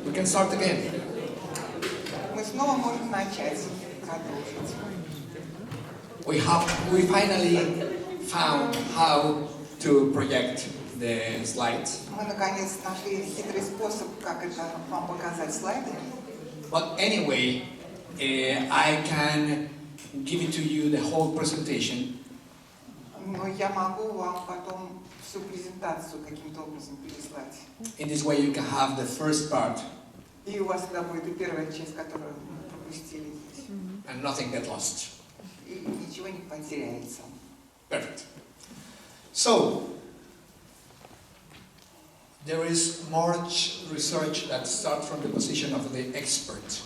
We can start again. Мы снова можем начать, продолжить. We finally found how to project the slides. Мы наконец нашли хитрый способ, как это вам показать слайды. But anyway, I can give it to you the whole presentation. Но я могу вам потом всю презентацию каким-то образом переслать. In this way, you can have the first part. И у вас тогда будет и первая часть, которую мы пропустили здесь. And nothing get lost. И ничего не потеряется. Perfect. So, there is much research that starts from the position of the expert.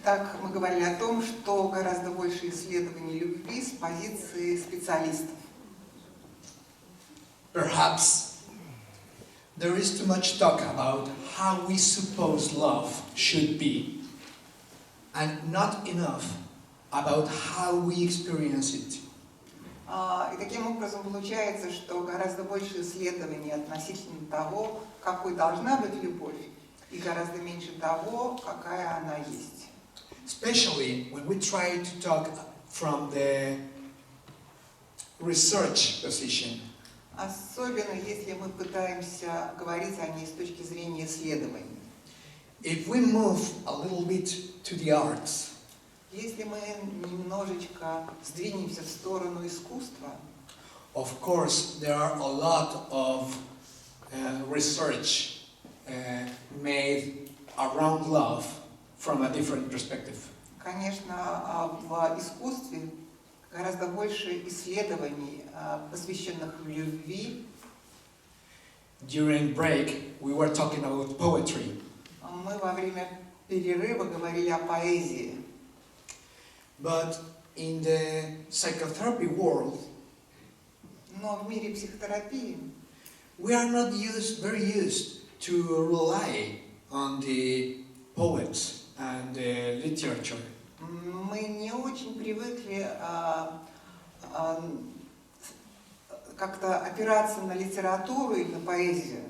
Итак, мы говорили о том, что гораздо больше исследований любви с позиции специалистов. Perhaps there is too much talk about how we suppose love should be, and not enough about how we experience it. И таким образом получается, что гораздо больше исследований относительно того, какой должна быть любовь, и гораздо меньше того, какая она есть. Especially when we try to talk from the research position. Особенно если мы пытаемся говорить о ней с точки зрения исследований. If we move a little bit to the arts, если мы немножечко сдвинемся в сторону искусства, of course there are a lot of research made around love from a different perspective. Конечно, в искусстве гораздо больше исследований, посвященных любви. During break, we were talking about poetry. Мы во время перерыва говорили о поэзии. But in the psychotherapy world, Но в мире психотерапии we are not very used to rely on the poets and the literature. мы не очень привыкли как-то опираться на литературу и на поэзию.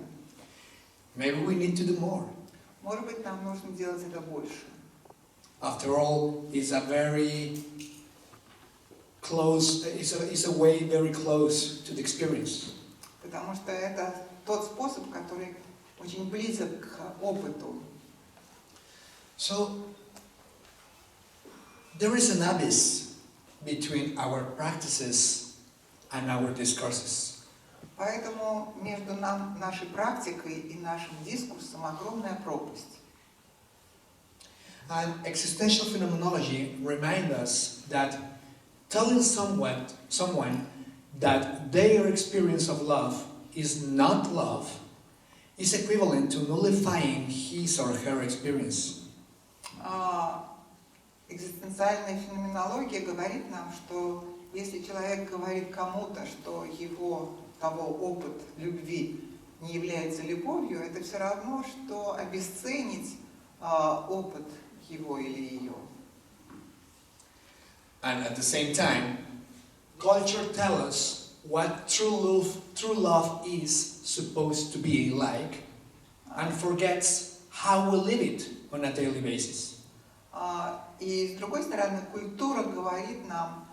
Maybe we need to do more. Может быть, нам нужно делать это больше. After all, it's a very close. It's a way very close to the experience. Потому что это тот способ, который очень близок к опыту. So there is an abyss between our practices and our discourses. Поэтому между нашей практикой и нашим дискурсом огромная пропасть. And existential phenomenology reminds us that telling someone that their experience of love is not love is equivalent to nullifying his or her experience. Экзистенциальная феноменология говорит нам, что если человек говорит кому-то, что его опыт любви не является любовью, это все равно, что обесценить опыт его или ее. And at the same time, culture tells us what true love is supposed to be like, and forgets how we live it on a daily basis. И с другой стороны, культура говорит нам,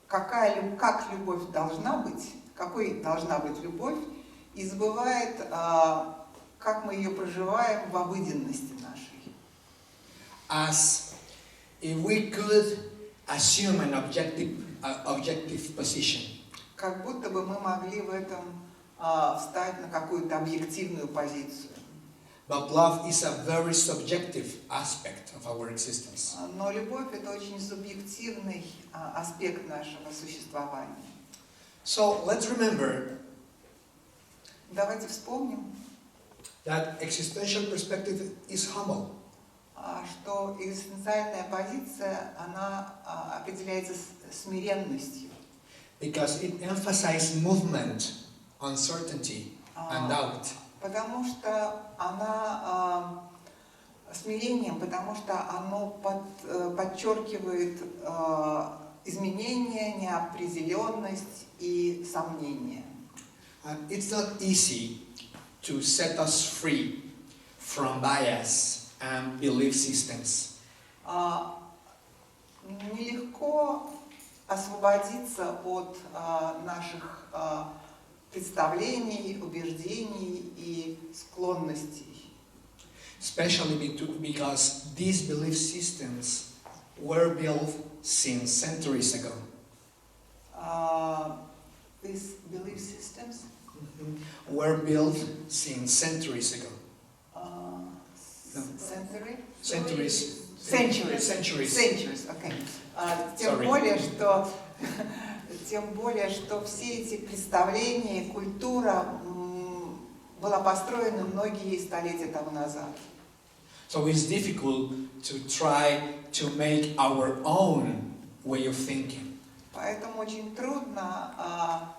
как любовь должна быть, какой должна быть любовь, и забывает, как мы ее проживаем в обыденности нашей. As if we could assume an objective position. Как будто бы мы могли в этом встать на какую-то объективную позицию. But love is a very subjective aspect of our existence. Но любовь – это очень субъективный аспект нашего существования. So let's remember Давайте вспомним, that existential perspective is humble. что экзистенциальная позиция, она определяется смиренностью. Because it emphasizes movement, uncertainty, and doubt. Потому что она смирением, потому что оно подчеркивает изменения, неопределенность и сомнения. And it's not easy to set us free from bias and belief systems. Нелегко освободиться от наших представлений, убеждений и склонностей. Especially because these belief systems were built since centuries ago. These belief systems Were built since centuries ago. Centuries. Okay. Тем более, что все эти представления, культура была построена многие столетия тому назад. So it's difficult to try to make our own way of thinking. Поэтому очень трудно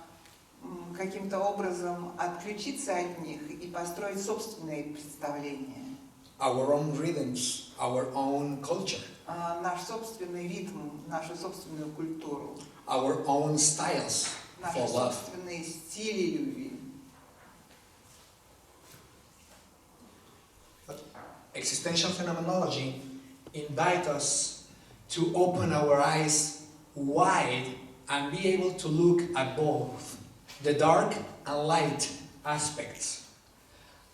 каким-то образом отключиться от них и построить собственные представления. Our own rhythms, our own culture. Наш собственный ритм, нашу собственную культуру. Our own styles Наши for love. собственные стили любви. Existential phenomenology invites us to open our eyes wide and be able to look at both the dark and light aspects,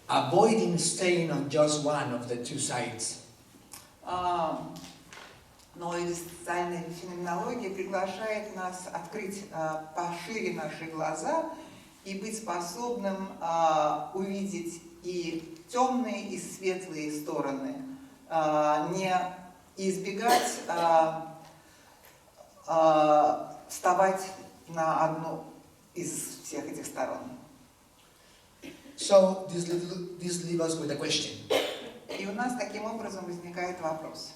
avoiding staying on just one of the two sides. Но экзистенциальная феноменология приглашает нас открыть пошире наши глаза и быть способным увидеть и темные, и светлые стороны, не избегать вставать на одну из всех этих сторон. So this leaves us with a question. И у нас таким образом возникает вопрос.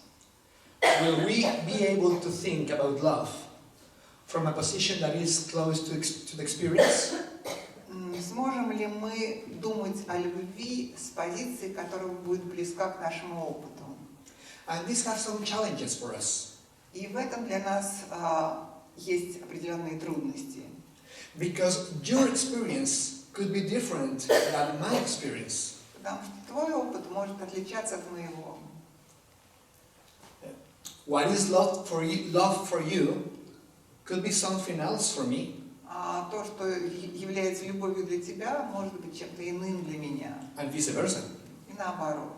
Will we be able to think about love from a position that is close to the experience? Сможем ли мы думать о любви с позиции, которая будет близка к нашему опыту? And this has some challenges for us. И в этом для нас есть определенные трудности. Because your experience could be different than my experience. Потому что твой опыт может отличаться от моего. What is love for you could be something else for me. А то, что является любовью для тебя, может быть чем-то иным для меня. And vice versa. И наоборот.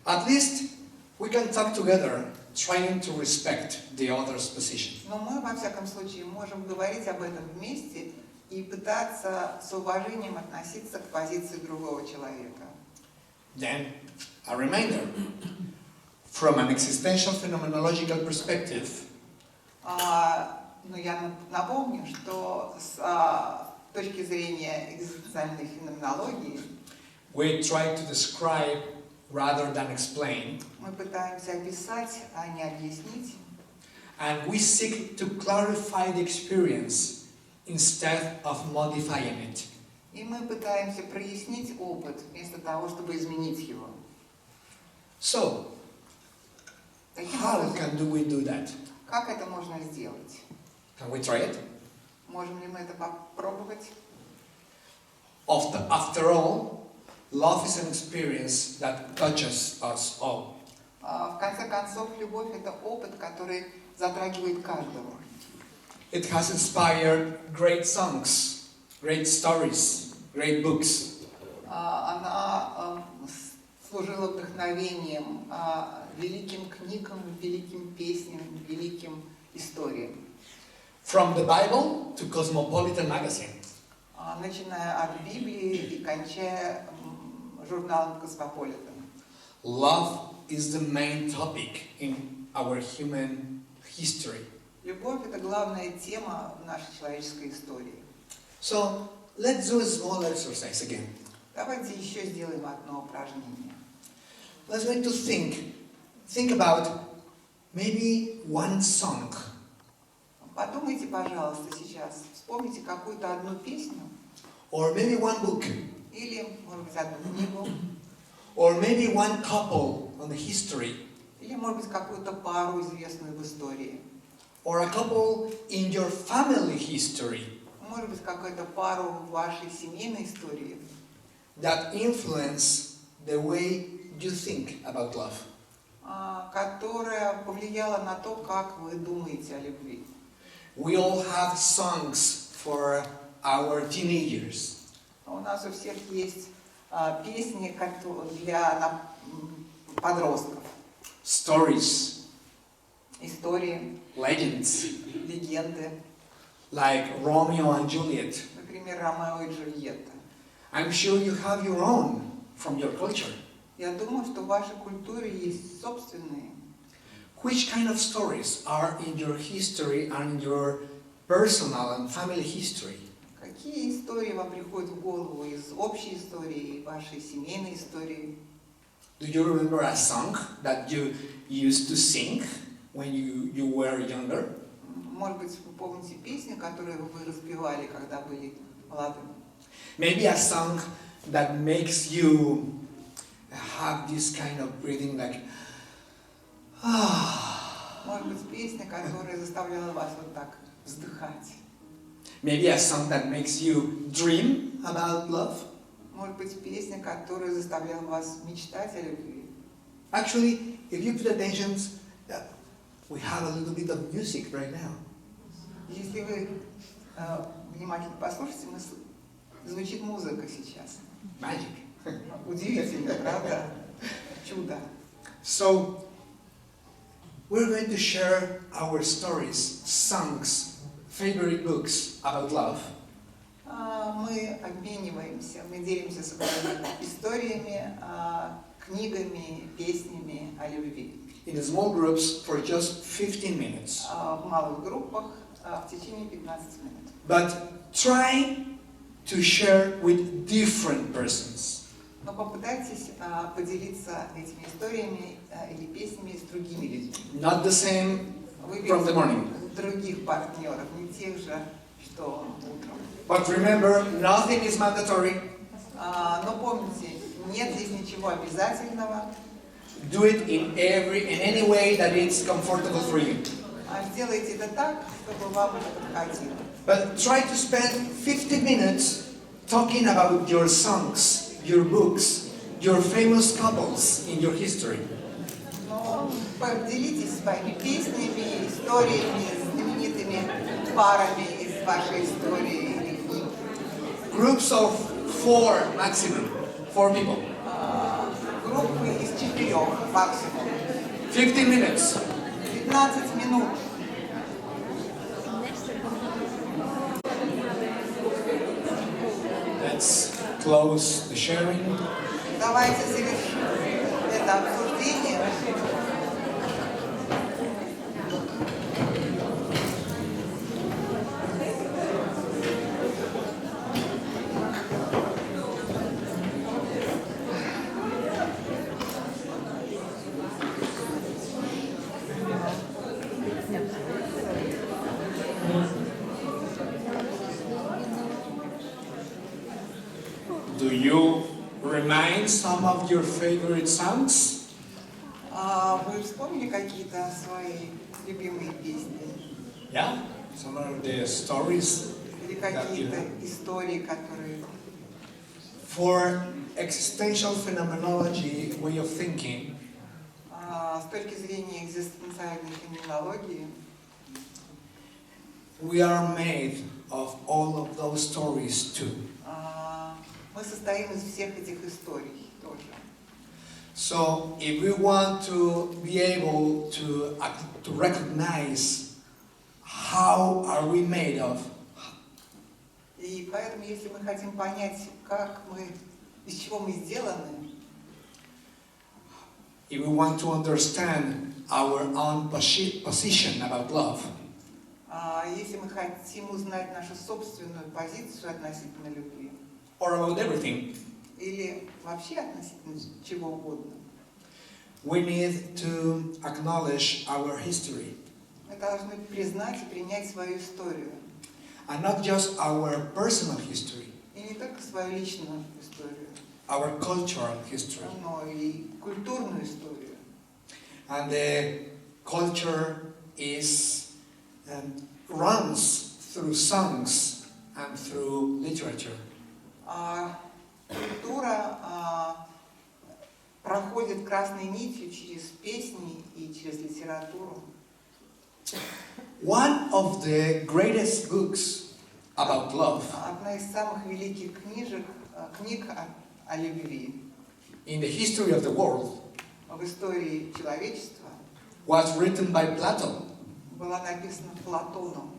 At least we can talk together, trying to respect the other's position. Но мы, во всяком случае, можем говорить об этом вместе и пытаться с уважением относиться к позиции другого человека. Then, a reminder. From an existential phenomenological perspective, но я напомню, что с точки зрения экзистенциальной феноменологии we try to describe rather than explain, мы пытаемся описать, а не объяснить, and we seek to clarify the experience instead of modifying it. и мы пытаемся прояснить опыт вместо того, чтобы изменить его. So, how can we do that? Как это можно сделать? Can we try it? Можем ли мы это попробовать? After all, love is an experience that touches us all. В конце концов, любовь – это опыт, который затрагивает каждого. It has inspired great songs, great stories, great books. Она служила вдохновением великим книгам, великим песням, великим историям. From the Bible to Cosmopolitan magazine. Начиная от Библии и кончая журналом Cosmopolitan. Love is the main topic in our human history. Любовь – это главная тема в нашей человеческой истории. So, let's do a small exercise again. Давайте еще сделаем одно упражнение. Let's try to think about maybe one song. Подумайте, пожалуйста, сейчас. Вспомните какую-то одну песню. Or maybe one book. Или, может быть, одну книгу. Or maybe one couple on the history. Или, может быть, какую-то пару, известную в истории. Or a couple in your family history. Может быть, какую-то пару в вашей семейной истории. That influence the way you think about love. Которая повлияла на то, как вы думаете о любви. We all have songs for our teenagers. У нас у всех есть песни для подростков. Stories, Истории, legends, легенды. like Romeo and Juliet. Например, Ромео и Джульетта. I'm sure you have your own from your culture. Я думаю, что в вашей культуре есть собственные. Which kind of stories are in your history and in your personal and family history? Какие истории вам приходят в голову из общей истории и вашей семейной истории? Do you remember a song that you used to sing when you were younger? Может быть, вы помните песню, которую вы распевали, когда были молодыми? Maybe a song that makes you have this kind of breathing like Может быть, песня, которая заставляла вас вот так вздыхать. Maybe a song that makes you dream about love. Может быть, песня, которая заставляла вас мечтать о любви. Actually, if you put attention, we have a little bit of music right now. Если вы внимательно послушаете, звучит музыка сейчас. Magic. Удивительно, правда? Чудо. So, we're going to share our stories, songs, favorite books about love. Мы обмениваемся, мы делимся своими историями, книгами, песнями о любви. In small groups for just 15 minutes. В малых группах в течение 15 минут. But try to share with different persons. Но попытайтесь поделиться этими историями или песнями с другими людьми. Not the same from the morning. Других партнеров, не тех же, что утром. But remember, nothing is mandatory. Но помните, нет здесь ничего обязательного. Do it in any way that it's comfortable for you. Сделайте это так, чтобы вам это подходило. But try to spend 50 minutes talking about your songs, your books, your famous couples in your history. Но поделитесь своими песнями, историями, знаменитыми парами из вашей истории или книг. Groups of 4 maximum, 4 people. Группы из 4 максимум. 15 minutes. 15 минут. Let's close the sharing. Давайте завершим это обсуждение. Do you remind some of your favorite songs? Вы вспомнили какие-то свои любимые песни? Yeah? Some of the stories? Или какие-то истории, которые... For existential phenomenology way of thinking, С точки зрения экзистенциальной феноменологии, we are made of all of those stories too. мы состоим из всех этих историй тоже. So, if we want to be able to recognize how are we made of, И поэтому, если мы хотим понять, из чего мы сделаны, if we want to understand our own position about love, если мы хотим узнать нашу собственную позицию относительно любви, or about everything, или вообще относительно чего угодно, we need to acknowledge our history. мы должны признать и принять свою историю. And not just our personal history, И не только свою личную историю, our cultural history. но и культурную историю. And the culture runs through songs and through literature. Культура проходит красной нитью через песни и через литературу. One of the greatest books about love Одна из самых великих книг о любви in the history of the world в истории человечества was written by Plato. была написана Платоном.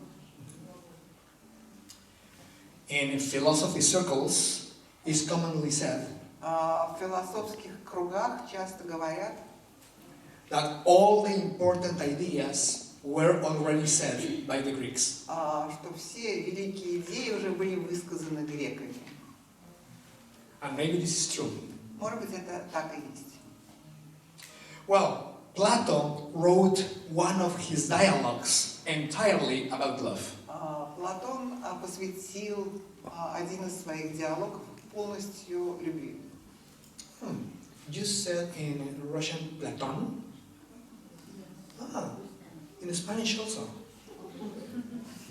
In philosophy circles, it's commonly said В философских кругах часто говорят, that all the important ideas were already said by the Greeks. что все великие идеи уже были высказаны греками. And maybe this is true. Может быть, это так и есть. Well, Plato wrote one of his dialogues entirely about love. Платон посвятил один из своих диалогов полностью любви. You said in Russian Platon? In Spanish also.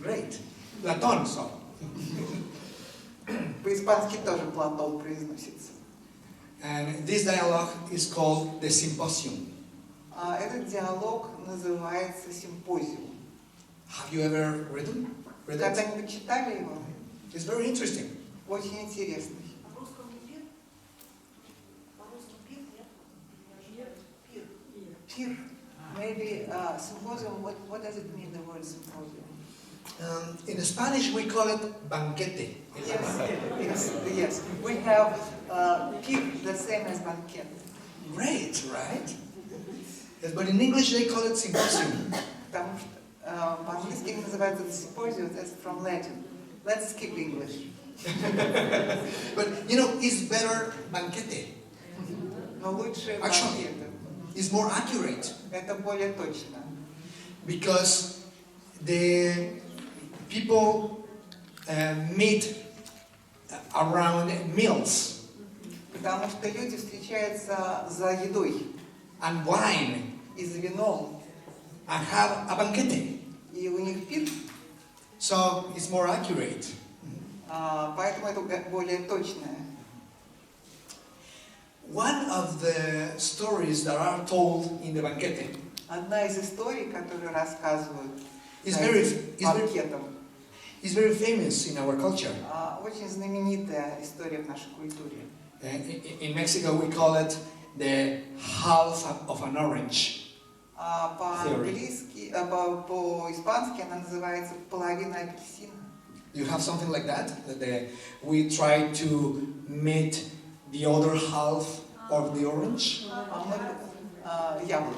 Great. Platon, so. По-испански тоже Платон произносится. And this dialogue is called the Symposium. Этот диалог называется «Симпозиум». Have you ever read it? Когда-нибудь читали его? It's very interesting. Очень интересный. Пир. Maybe symposium, what does it mean, the word symposium? In Spanish we call it banquete. Yes. We have pir, the same as banquet. Great, right? Yes, but in English they call it symposium. Потому что по-английски называется symposium, that's from Latin. Let's skip English. But you know, it's better banquete. Но лучше Actually, банкета. it's more accurate. Это более точно. Because the people meet around meals Потому что люди встречаются за едой and wine и за вином, and have a banquete. и у них пир, So it's more accurate. поэтому это более точное. One of the stories that are told in the banquete Одна из историй, которые рассказывают is за этим банкетом, very famous in our culture. очень знаменитая история в нашей культуре. In Mexico we call it the half of an orange. По-английски, по-испански она называется «половина апельсина». You have something like that? We try to meet the other half of the orange? Яблоко.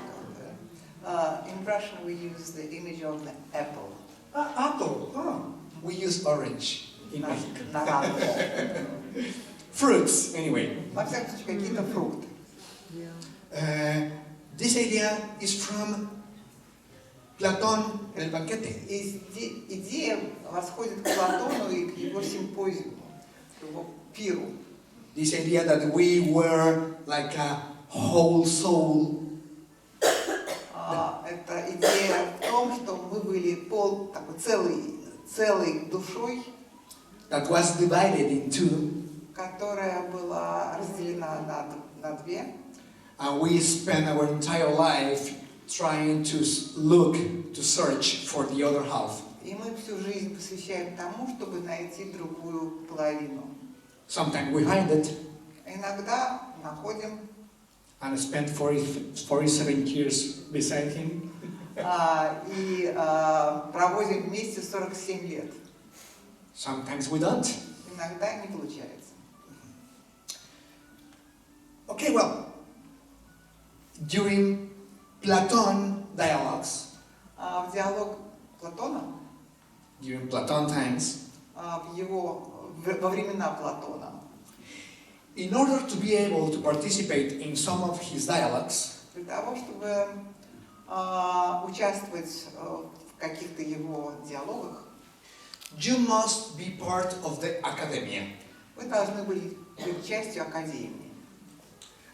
In Russian we use the image of the apple. Apple. Oh. We use orange in Mexico. На Fruits, anyway. Во всяком случае, какие-то фрукты. This idea is from Platon el banquete. Идея восходит к Платону и к его симпозиуму, к его пиру. This idea that we were like a whole soul. Это идея в том, что мы были такой целой душой, That was divided in two. которая была разделена на две. And we spent our entire life trying to search for the other half. И мы всю жизнь посвящаем тому, чтобы найти другую половину. Sometimes we find it Иногда находим and spend 47 years beside him. И проводим вместе 47 лет. Sometimes we don't. Иногда не получается. Okay, well, during Platon dialogues, В диалог Платона, during Platon times, во времена Платона, in order to be able to participate in some of his dialogues, для того, чтобы участвовать в каких-то его диалогах, you must be part of the academia. вы должны были быть частью академии.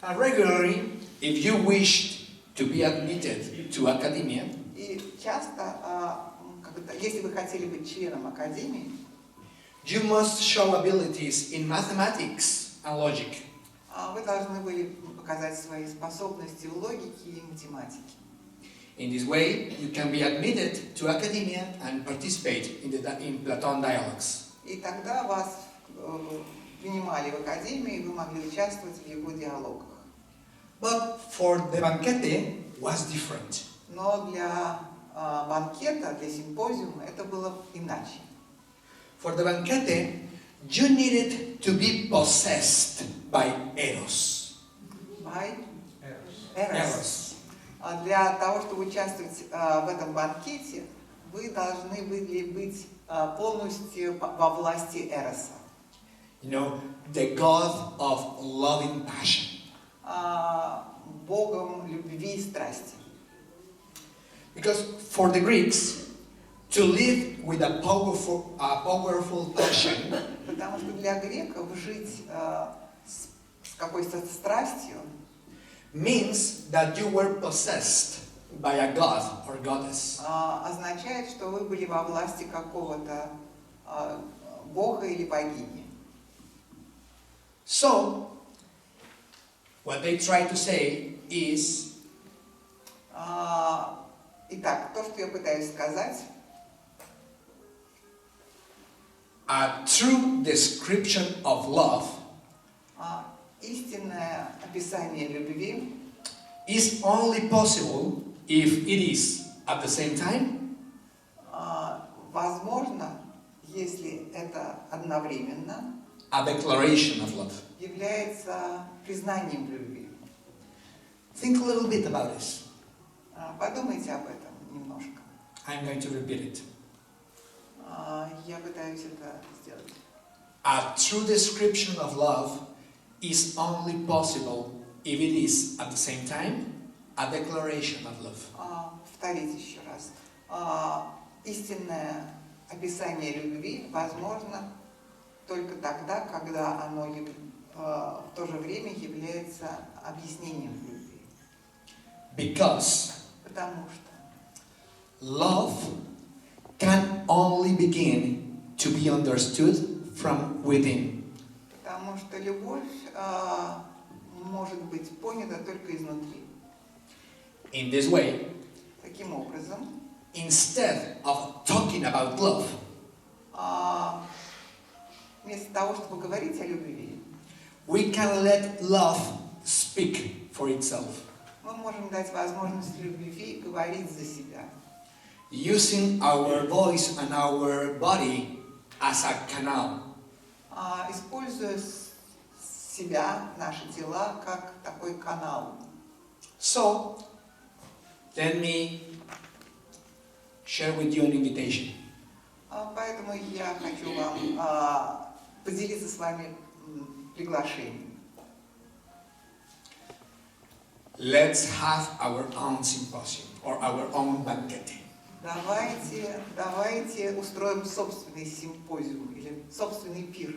And regularly, if you wished to be admitted to academia, И часто, если вы хотели быть членом академии, you must show abilities in mathematics and logic. вы должны были показать свои способности в логике и математике. In this way, you can be admitted to academia and participate in Platon dialogues. И тогда вас принимали в академии, и вы могли участвовать в его диалогах. But for the banquete was different. Но для банкета, для симпозиума это было иначе. For the banquete, you needed to be possessed by Eros. By Eros. Для того, чтобы участвовать в этом банкете, вы должны были быть полностью во власти Эроса. You know, the god of loving passion. Богом любви и страсти. Because for the Greeks, to live with a powerful passion Потому что для греков жить с какой-то страстью means that you were possessed by a god or goddess. Означает, что вы были во власти какого-то бога или богини. So, what they try to say is, Итак, то, что я пытаюсь сказать, a true description of love истинное описание любви is only possible if it is at the same time возможно, если это одновременно a declaration of love. является признанием любви. Think a little bit about this. Подумайте об этом немножко. I'm going to repeat it. Я пытаюсь это сделать. A true description of love is only possible if it is at the same time a declaration of love. Повторите еще раз. Истинное описание любви возможно только тогда, когда оно в то же время является объяснением любви. Because Потому что love can only begin to be understood from within. Потому что любовь может быть понята только изнутри. In this way, Таким образом, instead of talking about love, вместо того, чтобы говорить о любви, we can let love speak for itself, мы можем дать возможность любви говорить за себя, using our voice and our body as a canal. используя себя, наши тела, как такой канал. So, let me share with you an invitation. Поэтому я хочу вам поделиться с вами приглашением. Let's have our own symposium or our own banquet. Давайте устроим собственный симпозиум или собственный пир.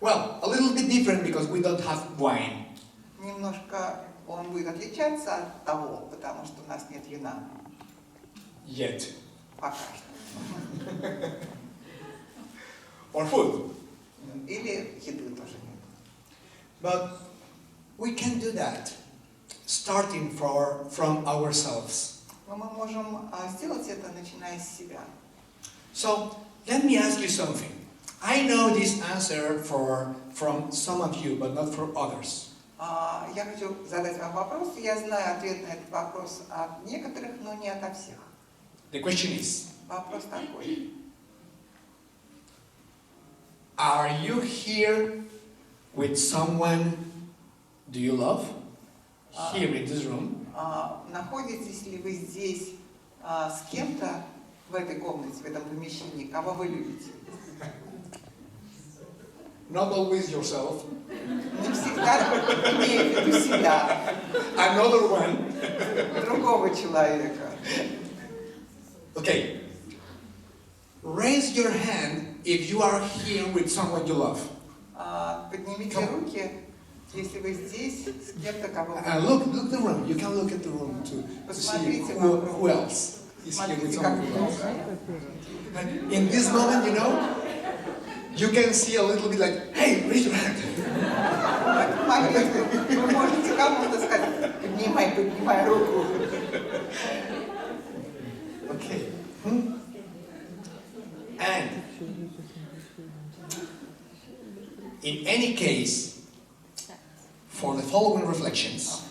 Well, a little bit different because we don't have wine. Немножко он будет отличаться от того, потому что у нас нет вина. Yet. Пока что. Or food. Или еды тоже нет. But we can do that, starting from ourselves. Но мы можем сделать это, начиная с себя. So, let me ask you something. I know this answer from some of you, but not for others. Я хочу задать вам вопрос. Я знаю ответ на этот вопрос от некоторых, но не ото всех. The question is, Вопрос такой. are you here with someone do you love? Here in this room? Находитесь ли вы здесь с кем-то в этой комнате, в этом помещении, кого вы любите? Not always yourself. Не всегда имея в виду себя, Another one. другого человека. Okay. Raise your hand if you are here with someone you love. Поднимите руки, если вы здесь с кем-то, кого вы Look the room. You can look at the room to see who else is here with Смотрите, как someone you love. много. And in this moment, you know, you can see a little bit like, hey, raise your hand. В этот момент вы можете кому-то поднимая руку. Okay. And in any case, for the following reflections,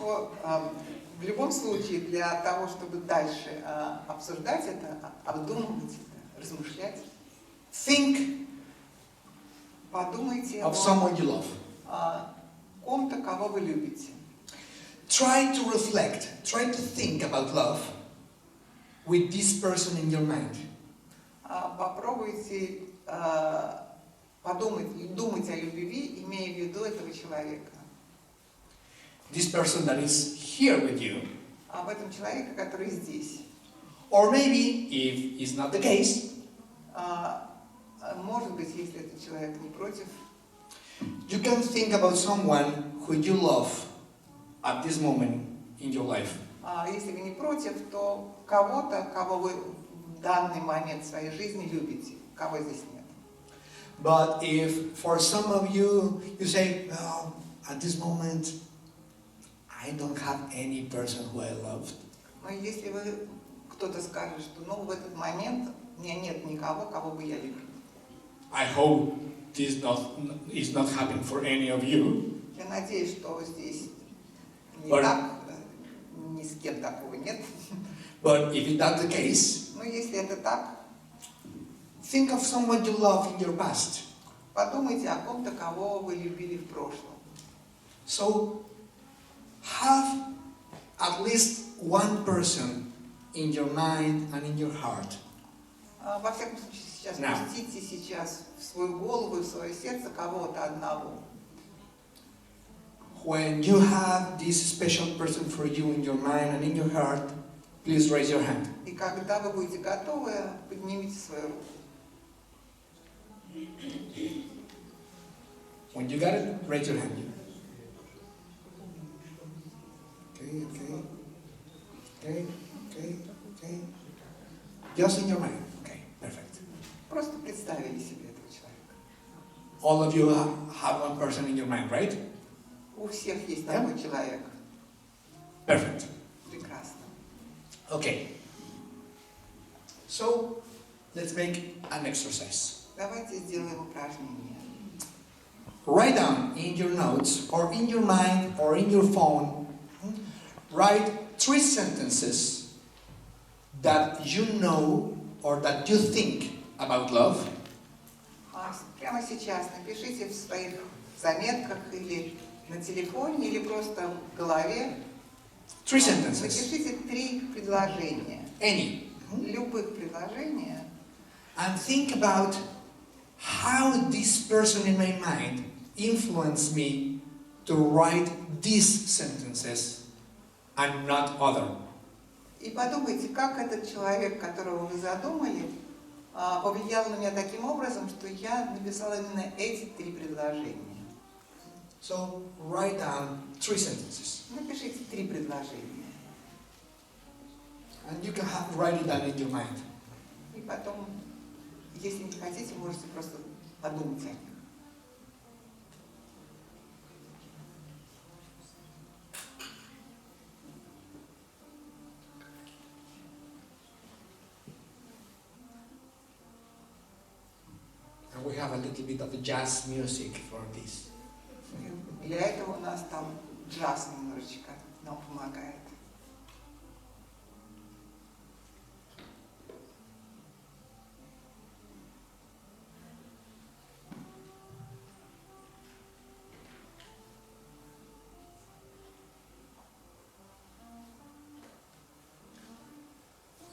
В любом случае, для того, чтобы дальше обсуждать это, обдумывать это, размышлять, think подумайте of someone you love. о ком-то, кого вы любите. Try to reflect, try to think about love with this person in your mind. Попробуйте думать о любви, имея в виду этого человека. This person that is here with you. Об этом человеке, который здесь. Or maybe, if it's not the case, может быть, если этот человек не против, you can think about someone who you love at this moment in your life. Если вы не против, то кого-то, кого вы в данный момент в своей жизни любите, кого здесь нет. But if for some of you, you say, well, at this moment, I don't have any person who I loved. Но если вы, кто-то скажет, что в этот момент у меня нет никого, кого бы я любил. I hope this is not happening for any of you. Я надеюсь, что здесь не But, так, ни с кем такого нет. But if that's the case, Но если это так, think of someone you loved in your past. подумайте о ком-то, кого вы любили в прошлом. So, have at least one person in your mind and in your heart. Во всяком случае, сейчас Now. пустите сейчас в свою голову и в свое сердце кого-то одного. When you have this special person for you in your mind and in your heart, please raise your hand. И когда вы будете готовы, поднимите свою руку. When you got it, raise your hand. Okay. Just in your mind. Okay, perfect. Просто представили себе этого человека. All of you have one person in your mind, right? У всех есть такой человек. Perfect. Прекрасно. Okay. So, let's make an exercise. Давайте сделаем упражнение. Write down in your notes, or in your mind, or in your phone, write 3 sentences that you know or that you think about love. Прямо сейчас напишите в своих заметках или на телефоне, или просто в голове. 3 sentences. Напишите 3 предложения. Any. Любых предложения. And think about how this person in my mind influenced me to write these sentences and not other. И подумайте, как этот человек, которого вы задумали, повлиял на меня таким образом, что я написала именно эти 3 предложения. So write down 3 sentences. Напишите 3 предложения. And you can write it down in your mind. И потом, если не хотите, можете просто подумать о них. And we have a little bit of jazz music for this. Для этого у нас там джаз немножечко нам помогает.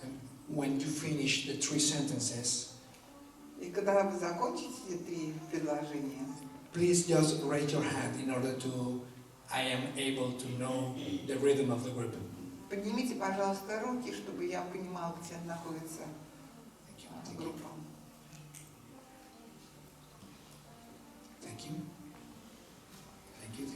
And when you finish the 3 sentences, И когда вы закончите эти 3 предложения, please just raise your hand in order to, I am able to know the rhythm of the group. поднимите, пожалуйста, руки, чтобы я понимала, где находится группа. Thank you. Thank you.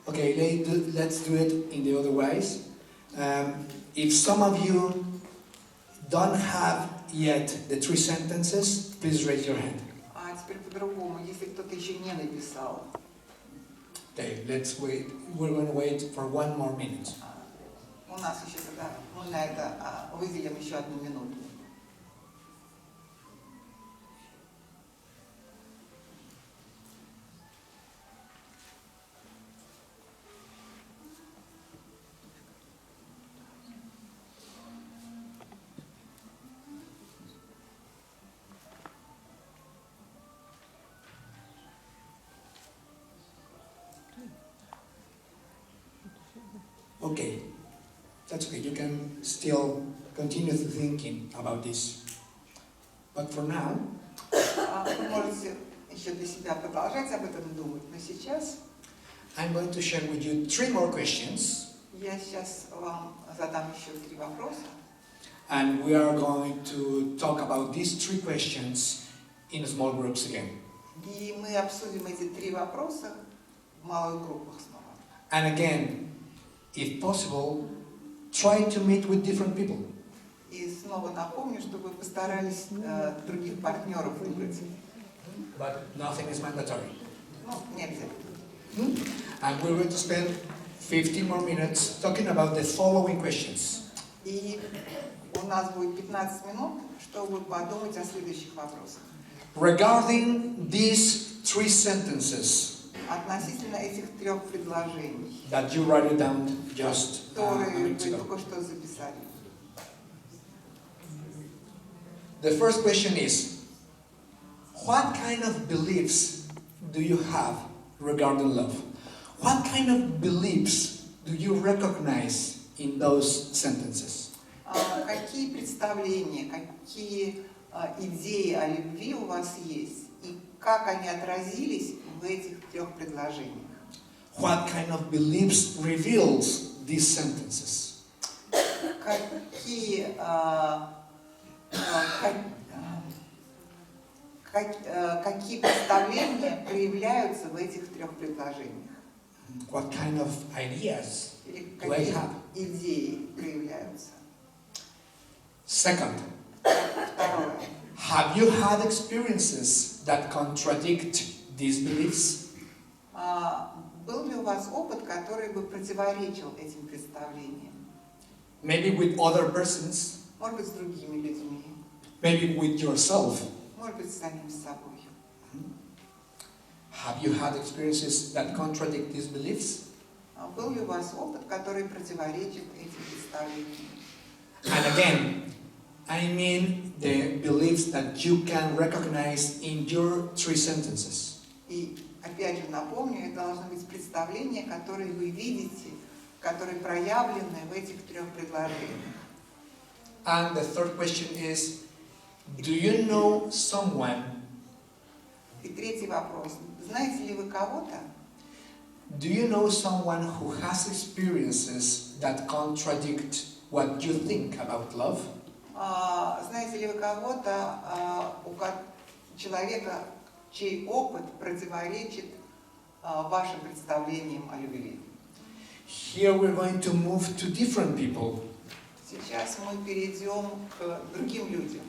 Okay, let's do it in the other ways. If some of you don't have yet the 3 sentences, please raise your hand. А теперь по-другому, если кто-то еще не написал. Okay, let's wait. We're going to wait for 1 more minute. У нас еще тогда, мы на это выделим еще 1 минуту. Okay, that's okay. You can still continue thinking about this. But for now, Вы можете еще для себя продолжать об этом думать, но сейчас I'm going to share with you 3 more questions. я сейчас вам задам еще 3 вопроса. And we are going to talk about these 3 questions in small groups again. И мы обсудим эти 3 вопроса в малых группах снова. And again, if possible, try to meet with different people. И снова напомню, что вы постарались других партнеров выбрать. But nothing is mandatory. Ну, не обязательно. And we're going to spend 15 more minutes talking about the following questions. И у нас будет 15 минут, чтобы подумать о следующих вопросах. Regarding these 3 sentences Относительно этих 3 предложений, that you write it down just a которые вы minute ago. только что записали. The first question is, what kind of beliefs do you have regarding love? What kind of beliefs do you recognize in those sentences? Какие представления, какие идеи о любви у вас есть? И как они отразились в этих 3 предложениях? What kind of beliefs reveals these sentences? Какие представления проявляются в этих 3 предложениях? What kind of ideas Или do I какие have? идеи проявляются? Second, Второе. have you had experiences that contradict these beliefs? Был ли у вас опыт, который бы противоречил этим представлениям? Maybe with other persons, Может быть, с другими людьми, maybe with yourself. может быть, с самим собой. Have you had experiences that contradict these beliefs? Был ли у вас опыт, который противоречит этим представлениям? And again, I mean the beliefs that you can recognize in your 3 sentences. И опять же напомню, это должны быть представления, которые вы видите, которые проявлены в этих 3 предложениях. And the third question is, do you know someone? И 3-й вопрос. Знаете ли вы кого-то? Do you know someone who has experiences that contradict what you think about love? Знаете ли вы кого-то, человека, чей опыт противоречит вашим представлениям о любви? Here we're going to move to different people. Сейчас мы перейдем к другим людям.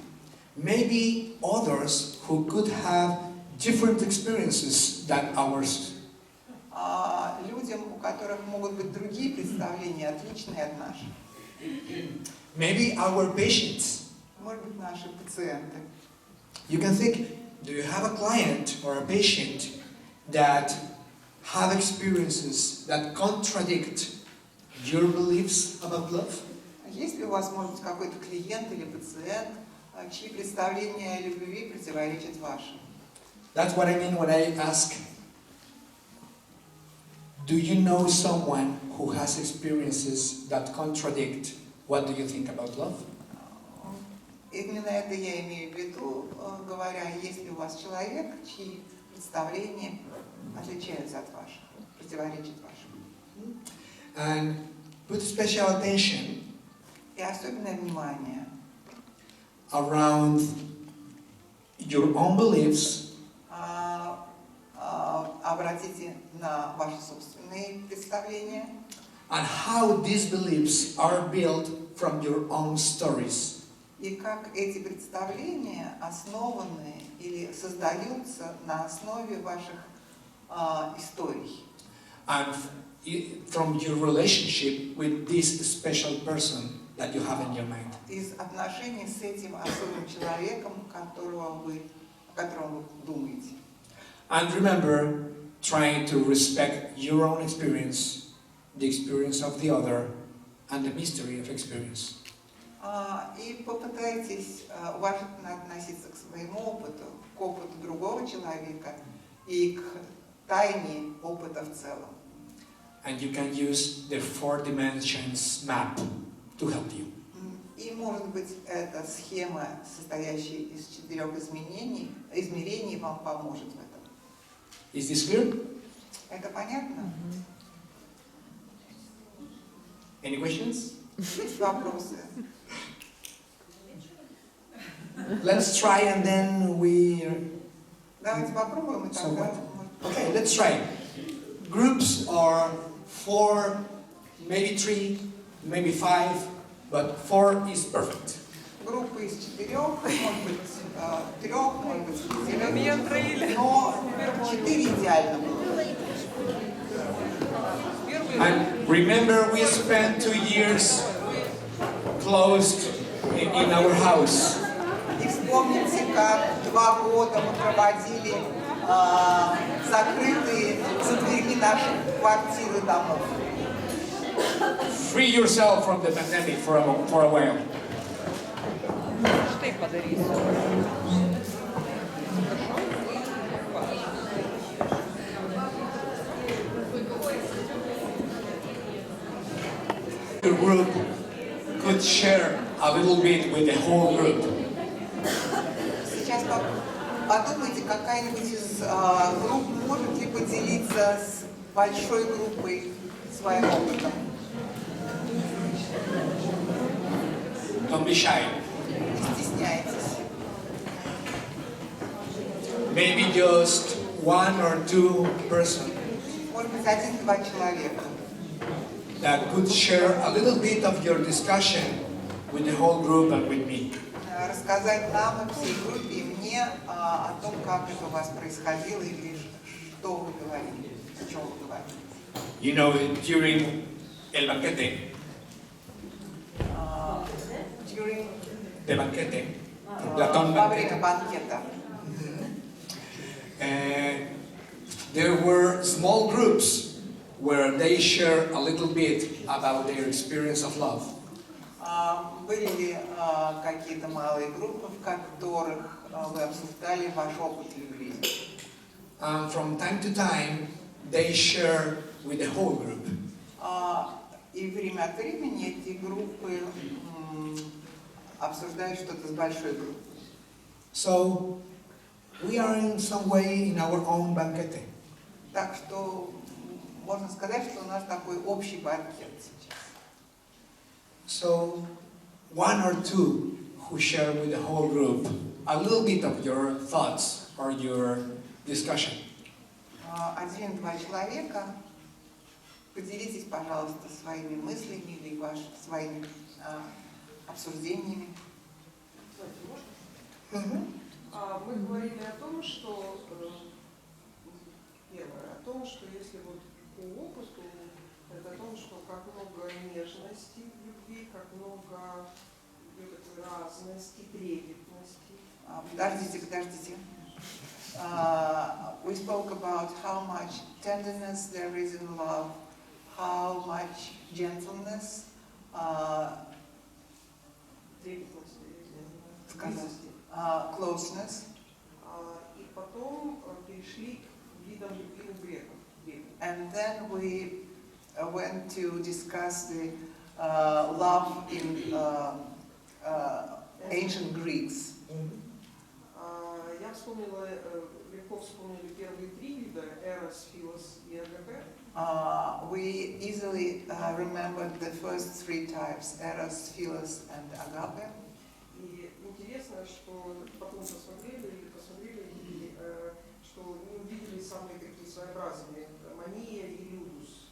Maybe others who could have different experiences than ours. Людям, у которых могут быть другие представления, отличные от наших. Maybe our patients. Может быть, наши пациенты. You can think, do you have a client or a patient that have experiences that contradict your beliefs about love? Есть ли у вас, может быть, какой-то клиент или пациент, чьи представления о любви противоречат вашим? That's what I mean when I ask, do you know someone who has experiences that contradict what do you think about love? Именно это я имею в виду, говоря, есть ли у вас человек, чьи представления отличаются от ваших, противоречат вашим. And put special attention И особенное внимание around your own beliefs обратите на ваши собственные представления and how these beliefs are built from your own stories. И как эти представления основаны или создаются на основе ваших историй. And from your relationship with this special person that you have in your mind. Из отношений с этим особым человеком, о котором вы думаете. And remember, trying to respect your own experience, the experience of the other, and the mystery of experience. И попытайтесь уважительно относиться к своему опыту, к опыту другого человека и к тайне опыта в целом. And you can use the 4 dimensions map to help you. И, может быть, эта схема, состоящая из 4 измерений, вам поможет в этом. Is this clear? Это понятно? Any questions? Есть вопросы? Let's try and then we... Давайте попробуем и тогда... Okay, let's try. Groups are 4, maybe 3, maybe 5, but 4 is perfect. Группа из 4, может быть 3, может быть 4, но 4 идеально было. And remember, we spent 2 years closed in our house. И вспомните, как 2 года мы проводили закрытые за дверьми наших квартир и домов. Free yourself from the pandemic for a while. The group could share a little bit with the whole group. Сейчас подумайте, какая-нибудь из групп может ли поделиться с большой группой своим опытом. Don't be shy. Не стесняйтесь. Maybe just 1 or 2 persons Может быть, 1-2 человека. that could share a little bit of your discussion with the whole group and with me. Рассказать нам и всей группе и мне о том, как это у вас происходило или что вы говорили, о чем вы говорили. You know, during el banquete, During the banquete, Platón во время banquete, банкета. there were small groups where they share a little bit about their experience of love. Были ли какие-то малые группы, в которых вы обсуждали ваш опыт любви? And from time to time, they share with the whole group. И время от времени эти группы обсуждают что-то с большой группой. So, we are in some way in our own banquete. Так что можно сказать, что у нас такой общий банкет сейчас. So, 1 or 2 who share with the whole group a little bit of your thoughts or your discussion. 1-2 человека, поделитесь, пожалуйста, своими мыслями или своими обсуждениями. Мы говорили о том, что первое, о том, что если вот по опыту, это о том, что как много нежности в любви, как много разности, трепетности. Подождите. We spoke about how much tenderness there is in love, how much gentleness, closeness. И потом перешли к видам любви у греков. And then we went to discuss the love in ancient Greeks. Я вспомнила, легко вспомнили первые 3 вида, эрос, филос и агапе. We easily remembered the first 3 types, eros, philos and agape. И интересно, что потом посмотрели, что не увидели самые такие своеобразные, мания и людус.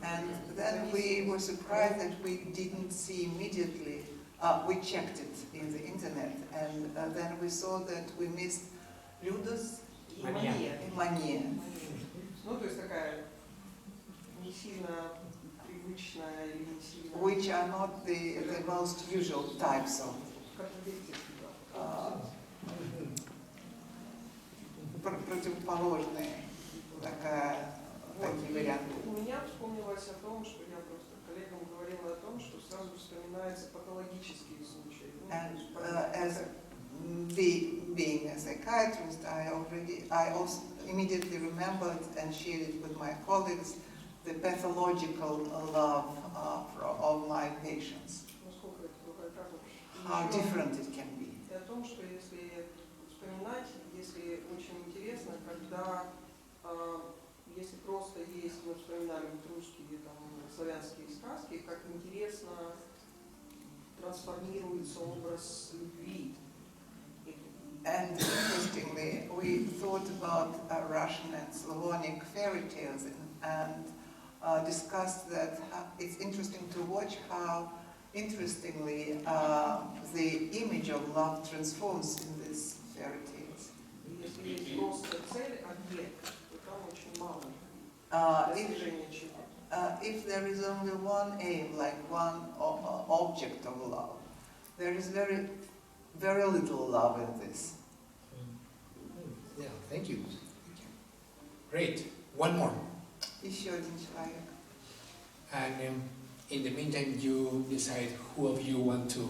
And then we were surprised that we didn't see immediately. We checked it in the internet, and then we saw that we missed Людос и Мания. Ну, то есть такая не сильно привычная или не сильно... Which are not the most usual types of противоположные такие варианты. У меня вспомнилось о том, что я просто коллегам говорила о том, что сразу вспоминаются патологические случаи. And as being a psychiatrist, I also immediately remembered and shared it with my colleagues the pathological love of my patients. How different it can be. И о том, что если вспоминать, если очень интересно, когда если просто есть, мы вспоминали русские, там, славянские сказки, как интересно трансформируется образ любви. And interestingly, we thought about Russian and Slavonic fairy tales and discussed that it's interesting to watch how interestingly the image of love transforms in these fairy tales. Если есть просто цель, объект, то там очень мало достижения чего. If there is only one aim, like one object of love, there is very little love in this. Yeah, thank you. Great. One more. Еще один человек. And in the meantime, you decide who of you want to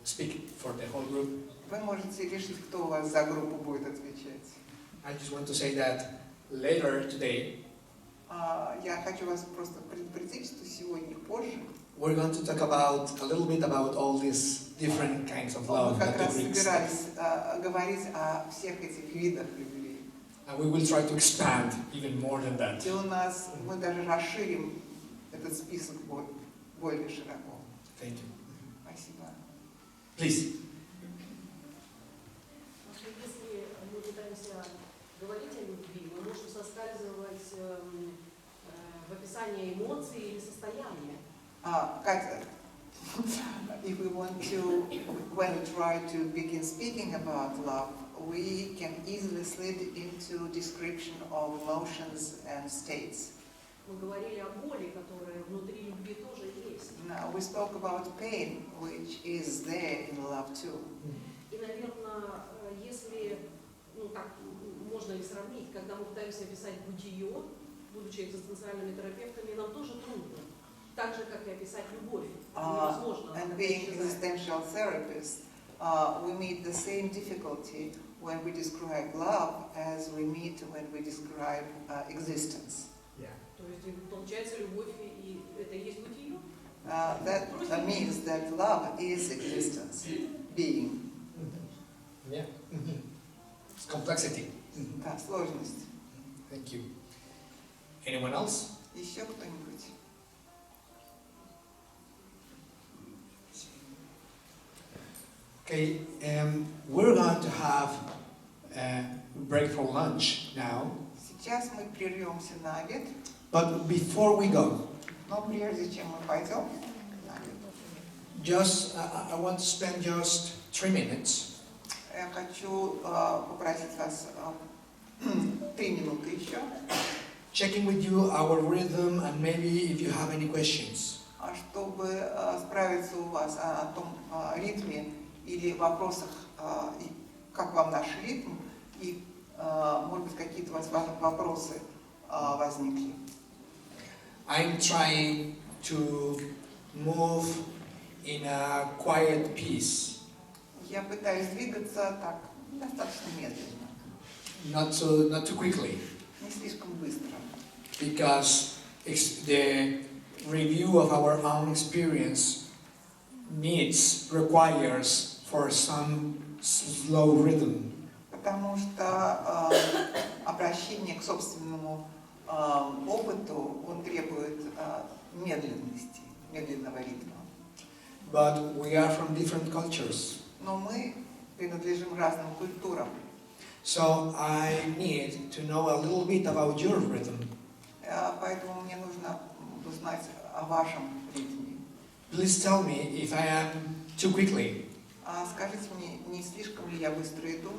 speak for the whole group. Вы можете решить, кто у вас за группу будет отвечать. I just want to say that later today, Я хочу вас просто предупредить, что сегодня позже we're going to talk a little bit about all these different kinds of love. мы как раз собирались говорить о всех этих видах любви. And we will try to expand even more than that. И мы даже расширим этот список более широко. Thank you. Спасибо. Please. Если мы пытаемся говорить о любви, мы можем соскальзывать в описание эмоций или состояния. Катя, if we want to, when we try to begin speaking about love, we can easily slip into description of emotions and states. Мы говорили о боли, которая внутри любви тоже есть. Now, we spoke about pain, which is there in love too. И, наверное, если, так можно и сравнить, когда мы пытаемся описать бытие, будучи экзистенциальными терапевтами, нам тоже трудно. Так же, как и описать любовь. Невозможно. And being existential therapists, we meet the same difficulty when we describe love as we meet when we describe existence. Yeah. То есть, получается, любовь и это и есть бытие? That means that love is existence, being. Yeah. It's complexity. Да, сложность. Thank you. Anyone else? Еще кто-нибудь? Okay, we're going to have a break for lunch now. Сейчас мы прервемся на обед, But before we go, но прежде чем мы пойдем на обед, I want to spend just 3 minutes я хочу попросить вас 3 минуты еще, checking with you our rhythm and maybe if you have any questions. чтобы справиться у вас о том ритме или вопросах, как вам наш ритм, и, может быть, какие-то у вас вопросы возникли. I'm trying to move in a quiet pace, Я пытаюсь двигаться так, достаточно медленно, not too quickly, не слишком быстро. because the review of our own experience requires for some slow rhythm. Потому что обращение к собственному опыту, он требует медленности, медленного ритма. But we are from different cultures. Но мы принадлежим разным культурам. So I need to know a little bit about your rhythm. поэтому мне нужно узнать о вашем ритме. Please tell me if I am too quickly Скажите мне, не слишком ли я быстро иду,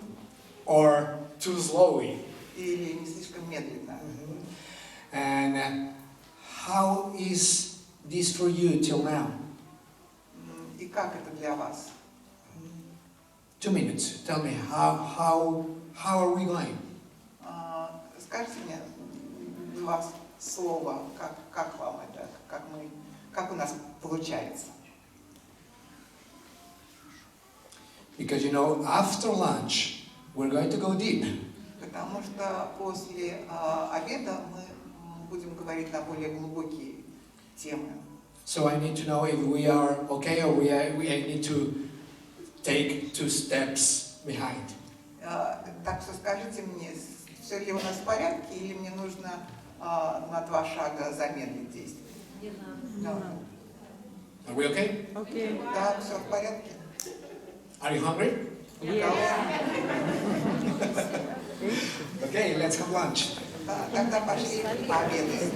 or too slowly. или не слишком медленно? And how is this for you till now? И как это для вас? 2 minutes. Tell me how are we going? Скажите мне 2 слова, как вам это, как у нас получается? Because you know, after lunch we're going to go deep. Потому что после обеда мы будем говорить на более глубокие темы. So I need to know if we are okay or we need to take 2 steps behind. Так что скажите мне, все ли у нас в порядке, или мне нужно на 2 шага замедлить действие? Are we okay? Okay. Да, все в порядке. Are you hungry? Okay, let's have lunch. Да, тогда пошли пообедаем.